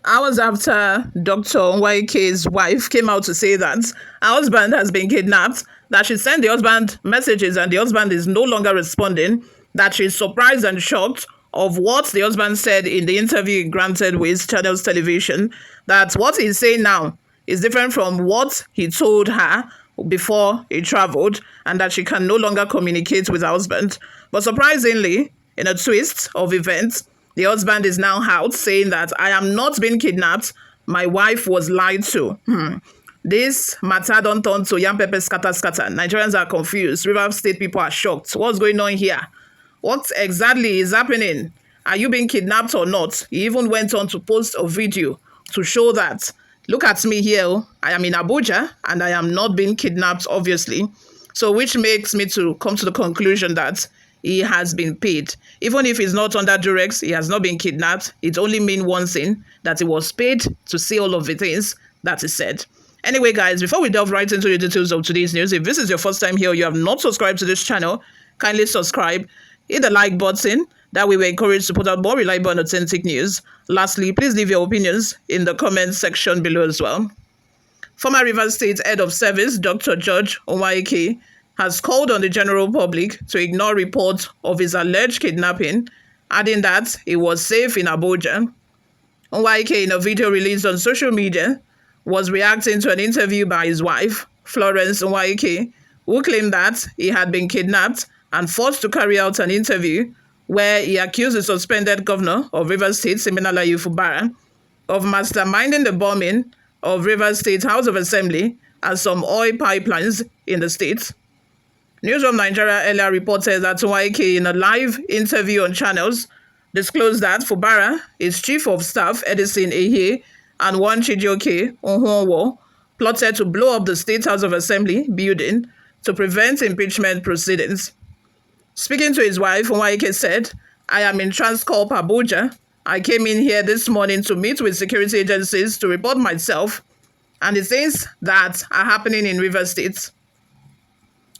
Hours after Dr. Nwaeke's wife came out to say that her husband has been kidnapped, that she sent the husband messages and the husband is no longer responding, that she's surprised and shocked of what the husband said in the interview he granted with Channels Television, that what he's saying now is different from what he told her before he traveled, and that she can no longer communicate with her husband. But surprisingly, in a twist of events, the husband is now out saying that I am not being kidnapped. My wife was lied to. This matter don't turn to yam pepper scatter scatter. Nigerians are confused. River State people are shocked. What's going on here? What exactly is happening? Are you being kidnapped or not? He even went on to post a video to show that, look at me here. I am in Abuja and I am not being kidnapped, obviously. So which makes me to come to the conclusion that he has been paid. Even if he's not under duress, he has not been kidnapped. It only means one thing, that he was paid to say all of the things that he said. Anyway, guys, before we delve right into the details of today's news, if this is your first time here or you have not subscribed to this channel, kindly subscribe, hit the like button. That way we're encouraged to put out more reliable and authentic news. Lastly, please leave your opinions in the comment section below as well. Former Rivers State Head of Service, Dr. George Nwaeke, has called on the general public to ignore reports of his alleged kidnapping, adding that he was safe in Abuja. Nwaeke, in a video released on social media, was reacting to an interview by his wife, Florence Nwaeke, who claimed that he had been kidnapped and forced to carry out an interview where he accused the suspended governor of Rivers State, Siminalayi Fubara, of masterminding the bombing of Rivers State House of Assembly and some oil pipelines in the state. News from Nigeria earlier reported that Nwaeke, in a live interview on Channels, disclosed that Fubara, his chief of staff, Edison Ehe, and one Chijioke Ohunwo, plotted to blow up the State House of Assembly building to prevent impeachment proceedings. Speaking to his wife, Nwaeke said, I am in Transcorp Abuja. I came in here this morning to meet with security agencies to report myself and the things that are happening in Rivers State.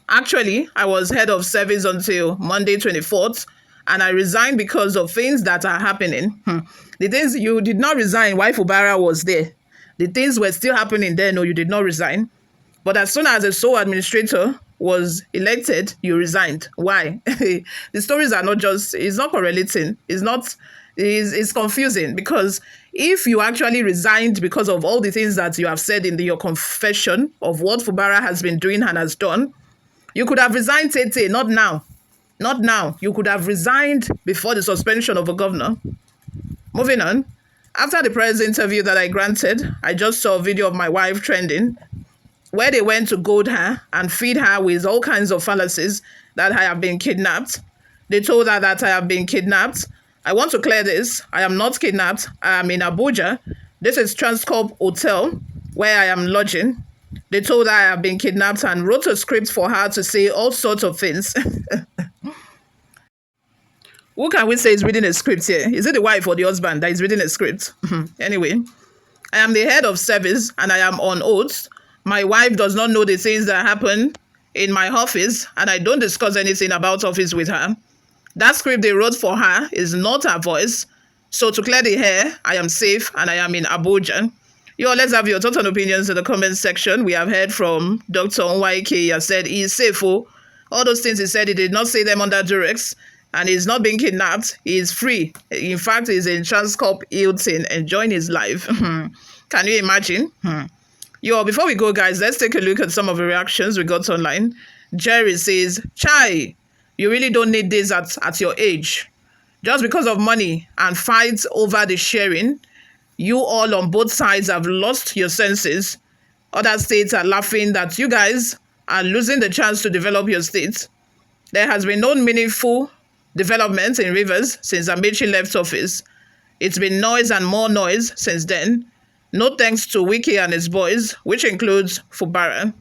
Actually, I was head of service until Monday 24th, and I resigned because of things that are happening. The things you did not resign while Fubara was there. The things were still happening there. No, you did not resign. But as soon as the sole administrator was elected, you resigned. Why? The stories are not just, it's not correlating. It's confusing, because if you actually resigned because of all the things that you have said in your confession of what Fubara has been doing and has done, you could have resigned, Tete, not now. Not now. You could have resigned before the suspension of a governor. Moving on. After the press interview that I granted, I just saw a video of my wife trending, where they went to goad her and feed her with all kinds of fallacies that I have been kidnapped. They told her that I have been kidnapped. I want to clear this. I am not kidnapped. I am in Abuja. This is Transcorp Hotel, where I am lodging. They told her I have been kidnapped and wrote a script for her to say all sorts of things. Who can we say is reading a script here? Is it the wife or the husband that is reading a script? Anyway, I am the head of service and I am on oath. My wife does not know the things that happen in my office, and I don't discuss anything about office with her. That script they wrote for her is not her voice. So to clear the air, I am safe and I am in Abuja. Let's have your thoughts and opinions in the comment section. We have heard from Dr. Nwaeke. He has said he is safe. All those things he said, he did not say them under duress, and he's not being kidnapped. He is free. In fact, he's in Transcorp Hilton enjoying his life. Can you imagine? Before we go, guys, let's take a look at some of the reactions we got online. Jerry says, Chai, you really don't need this at your age. Just because of money and fights over the sharing, you all on both sides have lost your senses. Other states are laughing that you guys are losing the chance to develop your state. There has been no meaningful development in Rivers since Amaechi left office. It's been noise and more noise since then. No thanks to Wike and his boys, which includes Fubara.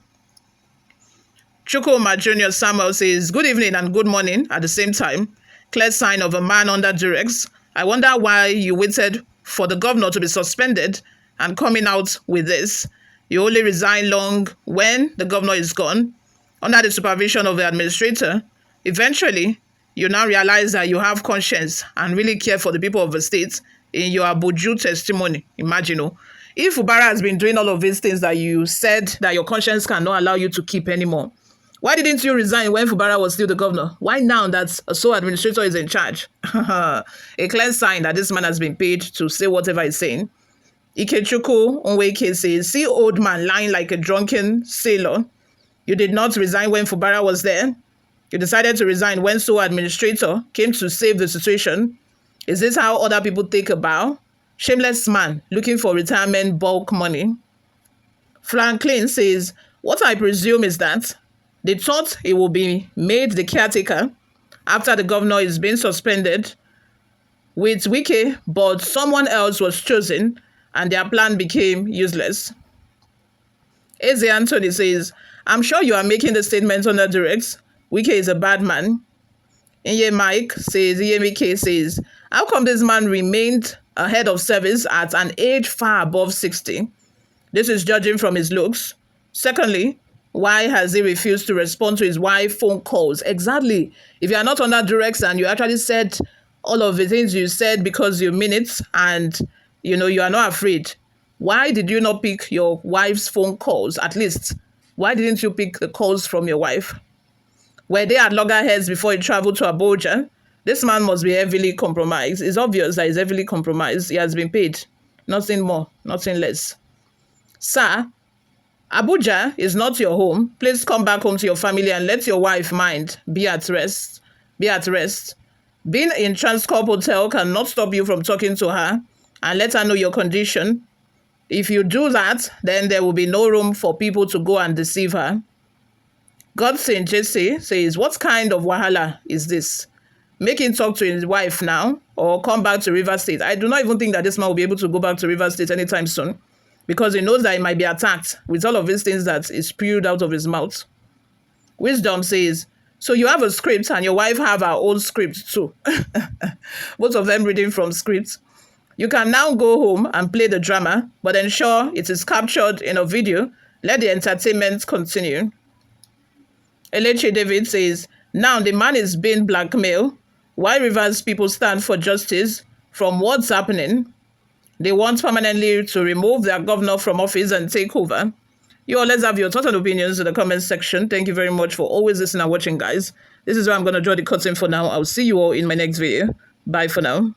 Chukwuma Jr. Samuel says, good evening and good morning at the same time. Clear sign of a man under duress. I wonder why you waited for the governor to be suspended and coming out with this. You only resign long when the governor is gone, under the supervision of the administrator. Eventually, you now realize that you have conscience and really care for the people of the state. in your Abuju testimony. Imagine, oh, if Fubara has been doing all of these things that you said that your conscience cannot allow you to keep anymore, why didn't you resign when Fubara was still the governor? Why now that a sole administrator is in charge? A clear sign that this man has been paid to say whatever he's saying. Ikechukwu Nwaeke says, see old man lying like a drunken sailor. You did not resign when Fubara was there. You decided to resign when sole administrator came to save the situation. Is this how other people take a bow? Shameless man looking for retirement bulk money. Franklin says, what I presume is that they thought he will be made the caretaker after the governor is being suspended with Nwaeke, but someone else was chosen and their plan became useless. Eze Anthony says, I'm sure you are making the statement under duress. Nwaeke is a bad man. Iyemike says, how come this man remained a head of service at an age far above 60? This is judging from his looks. Secondly, why has he refused to respond to his wife's phone calls? Exactly. If you are not under duress and you actually said all of the things you said because you mean it and you are not afraid, why did you not pick your wife's phone calls at least? Why didn't you pick the calls from your wife? Were they at loggerheads before he traveled to Abuja? This man must be heavily compromised. It's obvious that he's heavily compromised. He has been paid. Nothing more, nothing less. Sir, Abuja is not your home. Please come back home to your family and let your wife mind be at rest. Be at rest. Being in Transcorp Hotel cannot stop you from talking to her and let her know your condition. If you do that, then there will be no room for people to go and deceive her. Godson Jesse says, what kind of wahala is this? Make him talk to his wife now or come back to Rivers State. I do not even think that this man will be able to go back to Rivers State anytime soon because he knows that he might be attacked with all of these things that is spewed out of his mouth. Wisdom says, so you have a script and your wife have her own script too. Both of them reading from scripts. You can now go home and play the drama, but ensure it is captured in a video. Let the entertainment continue. Eleche David says, now the man is being blackmailed. Why Rivers people stand for justice from what's happening? They want permanently to remove their governor from office and take over. You all, let's have your thoughts and opinions in the comment section. Thank you very much for always listening and watching, guys. This is where I'm going to draw the curtain for now. I'll see you all in my next video. Bye for now.